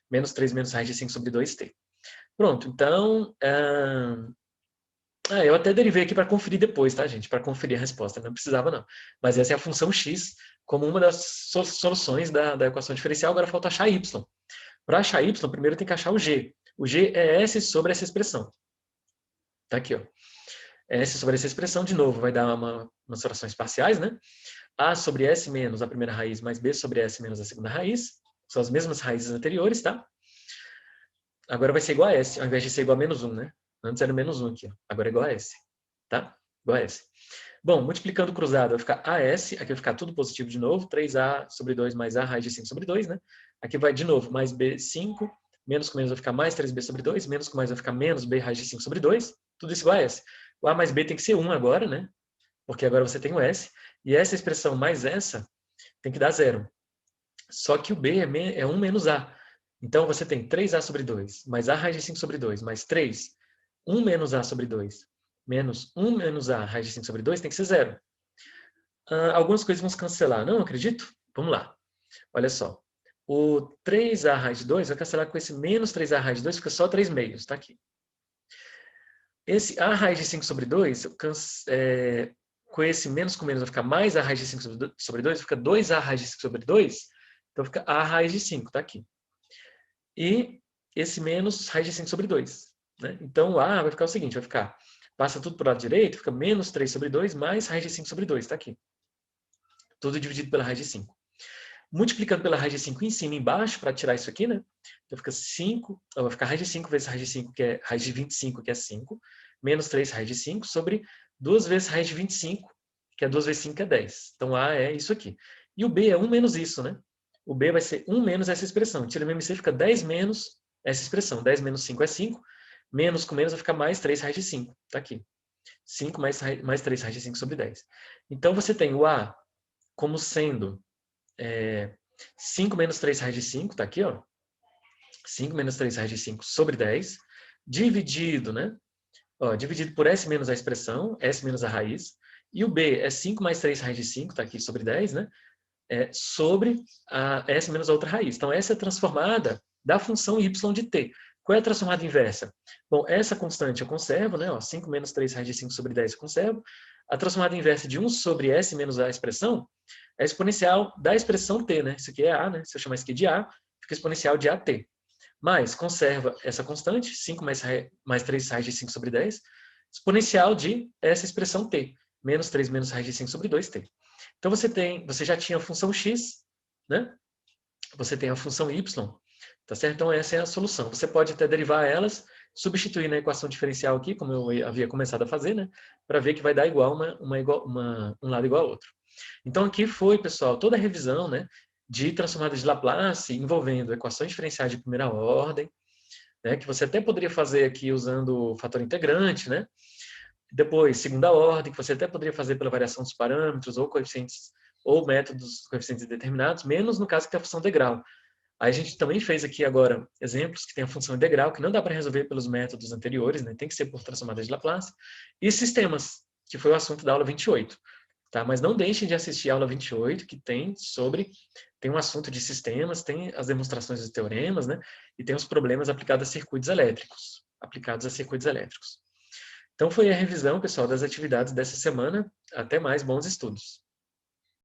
Menos 3 menos raiz de 5 sobre 2t. Pronto, então... eu até derivei aqui para conferir depois, tá, gente? Para conferir a resposta. Não precisava, não. Mas essa é a função x como uma das soluções da equação diferencial. Agora falta achar y. Para achar y, primeiro tem que achar o g. O g é s sobre essa expressão. Tá aqui, ó. S sobre essa expressão, de novo, vai dar umas frações parciais, né? A sobre S menos a primeira raiz mais B sobre S menos a segunda raiz. São as mesmas raízes anteriores, tá? Agora vai ser igual a S, ao invés de ser igual a menos 1, né? Antes era menos 1 aqui, ó. Agora é igual a S, tá? Igual a S. Bom, multiplicando cruzado vai ficar AS, aqui vai ficar tudo positivo de novo, 3A sobre 2 mais A raiz de 5 sobre 2, né? Aqui vai de novo, mais B, 5, menos com menos vai ficar mais 3B sobre 2, menos com mais vai ficar menos B raiz de 5 sobre 2, tudo isso igual a S. O A mais B tem que ser 1 agora, né? Porque agora você tem o S, e essa expressão mais essa tem que dar 0. Só que o B é 1 menos A. Então você tem 3A sobre 2, mais A raiz de 5 sobre 2, mais 3, 1 menos A sobre 2, menos 1 menos A raiz de 5 sobre 2 tem que ser 0. Algumas coisas vão se cancelar. Não acredito? Vamos lá. Olha só. O 3A raiz de 2 vai cancelar com esse menos 3A raiz de 2, fica só 3 meios. Está aqui. Esse A raiz de 5 sobre 2, com esse menos com menos vai ficar mais A raiz de 5 sobre 2, fica 2A raiz de 5 sobre 2, então fica A raiz de 5, está aqui. E esse menos raiz de 5 sobre 2. Né? Então o A vai ficar o seguinte, vai ficar, passa tudo para o lado direito, fica menos 3 sobre 2 mais raiz de 5 sobre 2, está aqui. Tudo dividido pela raiz de 5. Multiplicando pela raiz de 5 em cima e embaixo, para tirar isso aqui, né? Então fica 5, vai ficar raiz de 5 vezes raiz de 5, que é raiz de 25, que é 5, menos 3 raiz de 5, sobre 2 vezes raiz de 25, que é 2 vezes 5, que é 10. Então A é isso aqui. E o B é 1 menos isso, né? O B vai ser 1 menos essa expressão. Tira MMC, fica 10 menos essa expressão. 10 menos 5 é 5, menos com menos vai ficar mais 3 raiz de 5. Está aqui. 5 mais 3 raiz de 5 sobre 10. Então você tem o A como sendo 5 menos 3 raiz de 5, está aqui, ó. 5 menos 3 raiz de 5 sobre 10, dividido, né? Ó, dividido por S menos a expressão, S menos a raiz, e o B é 5 mais 3 raiz de 5, está aqui sobre 10, né? Sobre a S menos a outra raiz. Então, essa é a transformada da função y de t. Qual é a transformada inversa? Bom, essa constante eu conservo, né? Ó, 5 menos 3 raiz de 5 sobre 10 eu conservo. A transformada inversa de 1 sobre S menos a expressão é exponencial da expressão t, né? Isso aqui é A, né? Se eu chamar isso aqui de A, fica exponencial de AT. Mas conserva essa constante, 5 mais 3 raiz de 5 sobre 10, exponencial de essa expressão t, menos 3 menos raiz de 5 sobre 2t. Então você já tinha a função x, né? Você tem a função y, tá certo? Então essa é a solução. Você pode até derivar elas, substituir na equação diferencial aqui, como eu havia começado a fazer, né? Para ver que vai dar igual um lado igual ao outro. Então aqui foi, pessoal, toda a revisão, né, de transformadas de Laplace envolvendo equações diferenciais de primeira ordem, né, que você até poderia fazer aqui usando o fator integrante, né? Depois, segunda ordem, que você até poderia fazer pela variação dos parâmetros ou coeficientes ou métodos coeficientes determinados, menos no caso que tem a função integral. Aí a gente também fez aqui agora exemplos que tem a função integral, que não dá para resolver pelos métodos anteriores, né? Tem que ser por transformadas de Laplace. E sistemas, que foi o assunto da aula 28. Tá? Mas não deixem de assistir a aula 28, que tem um assunto de sistemas, tem as demonstrações dos teoremas, né? E tem os problemas aplicados a circuitos elétricos. Então foi a revisão, pessoal, das atividades dessa semana. Até mais, bons estudos.